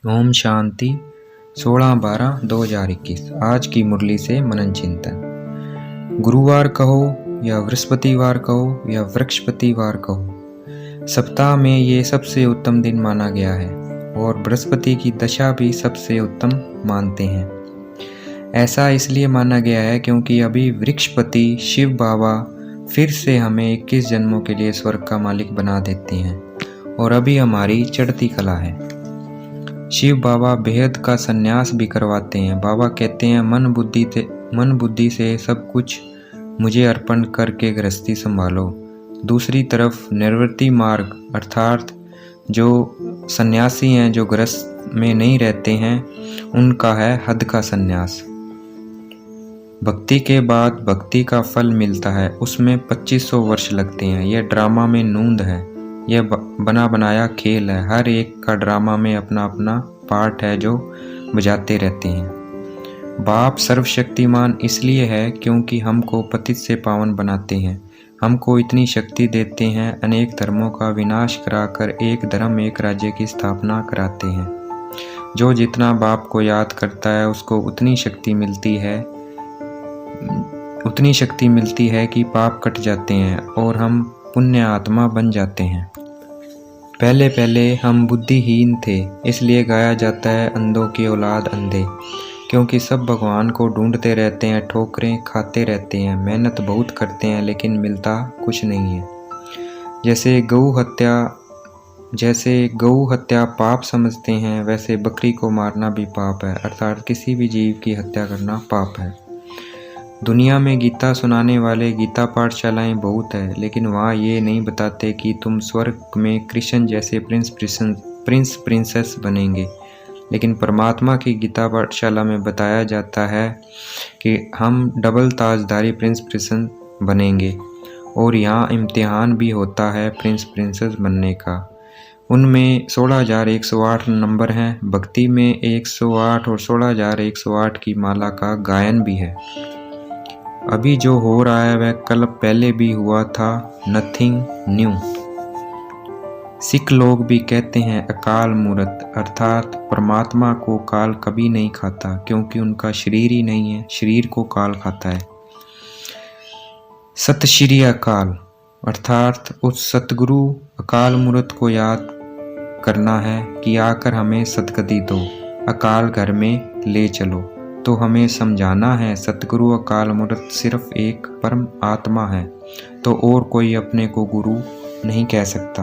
ओम शांति 16/12/2021। आज की मुरली से मनन चिंतन। गुरुवार कहो या बृहस्पतिवार कहो या वृक्षपतिवार कहो, सप्ताह में ये सबसे उत्तम दिन माना गया है और बृहस्पति की दशा भी सबसे उत्तम मानते हैं। ऐसा इसलिए माना गया है क्योंकि अभी वृक्षपति शिव बाबा फिर से हमें 21 जन्मों के लिए स्वर्ग का मालिक बना देते हैं और अभी हमारी चढ़ती कला है। शिव बाबा बेहद का संन्यास भी करवाते हैं। बाबा कहते हैं मन बुद्धि से सब कुछ मुझे अर्पण करके गृहस्थी संभालो। दूसरी तरफ निवृत्ति मार्ग अर्थात जो सन्यासी हैं, जो गृहस्थ में नहीं रहते हैं, उनका है हद का संन्यास। भक्ति के बाद भक्ति का फल मिलता है, उसमें 2500 वर्ष लगते हैं। यह ड्रामा में नूंद है, यह बना बनाया खेल है। हर एक का ड्रामा में अपना अपना पार्ट है जो बजाते रहते हैं। बाप सर्वशक्तिमान इसलिए है क्योंकि हमको पतित से पावन बनाते हैं। हमको इतनी शक्ति देते हैं, अनेक धर्मों का विनाश कराकर एक धर्म एक राज्य की स्थापना कराते हैं। जो जितना बाप को याद करता है उसको उतनी शक्ति मिलती है कि पाप कट जाते हैं और हम पुण्य आत्मा बन जाते हैं। पहले पहले हम बुद्धिहीन थे, इसलिए गाया जाता है अंधों की औलाद अंधे, क्योंकि सब भगवान को ढूंढते रहते हैं, ठोकरें खाते रहते हैं, मेहनत बहुत करते हैं लेकिन मिलता कुछ नहीं है। जैसे गऊ हत्या पाप समझते हैं, वैसे बकरी को मारना भी पाप है, अर्थात किसी भी जीव की हत्या करना पाप है। दुनिया में गीता सुनाने वाले गीता पाठशालाएं बहुत है, लेकिन वहाँ ये नहीं बताते कि तुम स्वर्ग में कृष्ण जैसे प्रिंस प्रिंसेस बनेंगे। लेकिन परमात्मा की गीता पाठशाला में बताया जाता है कि हम डबल ताजधारी प्रिंस बनेंगे और यहाँ इम्तिहान भी होता है प्रिंस प्रिंसेस बनने का। उनमें 16,108 नंबर हैं। भक्ति में 108 और 16,108 की माला का गायन भी है। अभी जो हो रहा है वह कल पहले भी हुआ था, नथिंग न्यू। सिख लोग भी कहते हैं अकाल मूर्त, अर्थात परमात्मा को काल कभी नहीं खाता क्योंकि उनका शरीर ही नहीं है, शरीर को काल खाता है। सत श्री अकाल अर्थात उस सतगुरु अकाल मूर्त को याद करना है कि आकर हमें सदगति दो, अकाल घर में ले चलो। तो हमें समझाना है सतगुरु अकाल मूर्त सिर्फ एक परम आत्मा है, तो और कोई अपने को गुरु नहीं कह सकता।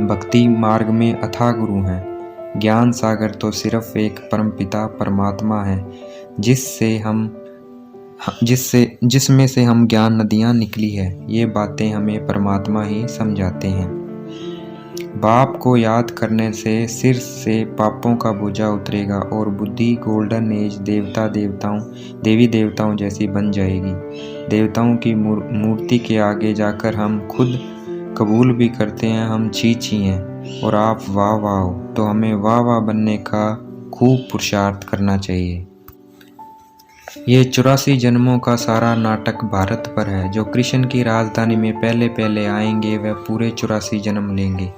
भक्ति मार्ग में अथाह गुरु हैं। ज्ञान सागर तो सिर्फ एक परम पिता परमात्मा है, जिसमें से हम ज्ञान नदियाँ निकली है। ये बातें हमें परमात्मा ही समझाते हैं। बाप को याद करने से सिर से पापों का बोझा उतरेगा और बुद्धि गोल्डन एज देवी देवताओं जैसी बन जाएगी। देवताओं की मूर्ति के आगे जाकर हम खुद कबूल भी करते हैं हम छी हैं और आप वाह वाह हो, तो हमें वाह वाह बनने का खूब पुरुषार्थ करना चाहिए। ये 84 जन्मों का सारा नाटक भारत पर है। जो कृष्ण की राजधानी में पहले पहले आएंगे वह पूरे 84 जन्म लेंगे।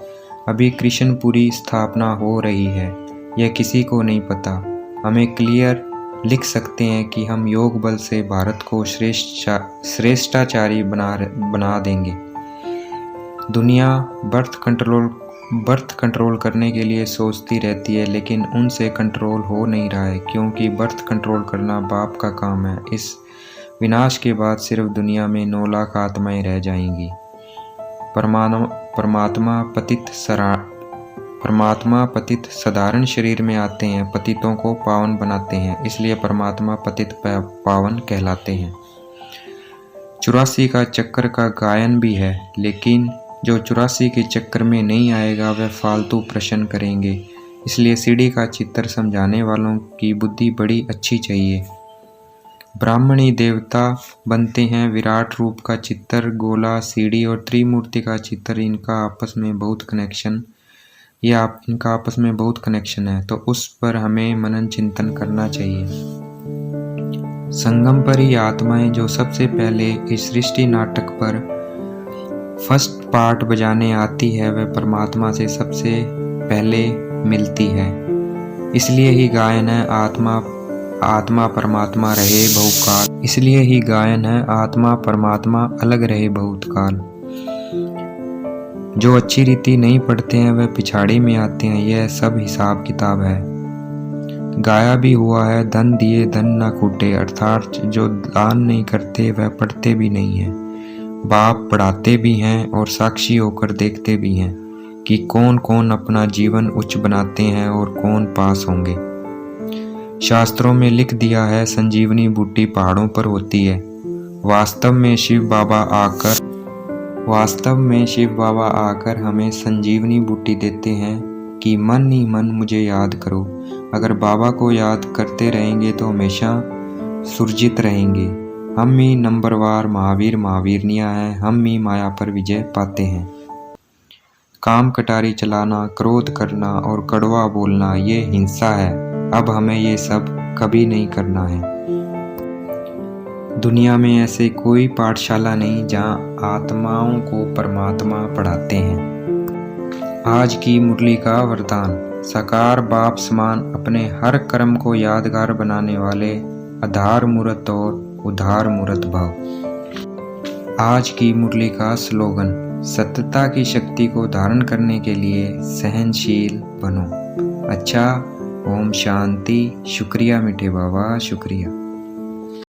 अभी कृष्णपुरी स्थापना हो रही है, यह किसी को नहीं पता। हमें क्लियर लिख सकते हैं कि हम योग बल से भारत को श्रेष्ठाचारी बना देंगे। दुनिया बर्थ कंट्रोल करने के लिए सोचती रहती है, लेकिन उनसे कंट्रोल हो नहीं रहा है क्योंकि बर्थ कंट्रोल करना बाप का काम है। इस विनाश के बाद सिर्फ दुनिया में 9 लाख आत्माएं रह जाएंगी। परमात्मा पतित साधारण शरीर में आते हैं, पतितों को पावन बनाते हैं, इसलिए परमात्मा पतित पावन कहलाते हैं। 84 का चक्कर का गायन भी है, लेकिन जो 84 के चक्कर में नहीं आएगा वह फालतू प्रश्न करेंगे। इसलिए सीढ़ी का चित्र समझाने वालों की बुद्धि बड़ी अच्छी चाहिए। ब्राह्मणी देवता बनते हैं, विराट रूप का चित्र, गोला, सीढ़ी और त्रिमूर्ति का चित्र, इनका आपस में बहुत कनेक्शन है, तो उस पर हमें मनन चिंतन करना चाहिए। संगम पर ही आत्माएं जो सबसे पहले इस सृष्टि नाटक पर फर्स्ट पार्ट बजाने आती है, वह परमात्मा से सबसे पहले मिलती है। इसलिए ही गायन है आत्मा परमात्मा रहे बहुकाल। इसलिए ही गायन है आत्मा परमात्मा अलग रहे बहुत काल। जो अच्छी रीति नहीं पढ़ते हैं वह पिछाड़ी में आते हैं, यह सब हिसाब किताब है। गाया भी हुआ है धन दिए धन ना कूटे, अर्थात जो दान नहीं करते वह पढ़ते भी नहीं है। बाप पढ़ाते भी हैं और साक्षी होकर देखते भी हैं कि कौन कौन अपना जीवन उच्च बनाते हैं और कौन पास होंगे। शास्त्रों में लिख दिया है संजीवनी बूटी पहाड़ों पर होती है। वास्तव में शिव बाबा आकर हमें संजीवनी बूटी देते हैं कि मन ही मन मुझे याद करो। अगर बाबा को याद करते रहेंगे तो हमेशा सुरजित रहेंगे। हम ही नंबरवार महावीरनियाँ हैं, हम ही माया पर विजय पाते हैं। काम कटारी चलाना, क्रोध करना और कड़वा बोलना ये हिंसा है। अब हमें ये सब कभी नहीं करना है। दुनिया में ऐसे कोई पाठशाला नहीं जहाँ आत्माओं को परमात्मा पढ़ाते हैं। आज की मुरली का वरदान, साकार बाप समान अपने हर कर्म को यादगार बनाने वाले आधार मूर्त और उधार मूर्त भाव। आज की मुरली का स्लोगन, सत्यता की शक्ति को धारण करने के लिए सहनशील बनो। अच्छा, ओम शांति। शुक्रिया मीठे बाबा, शुक्रिया।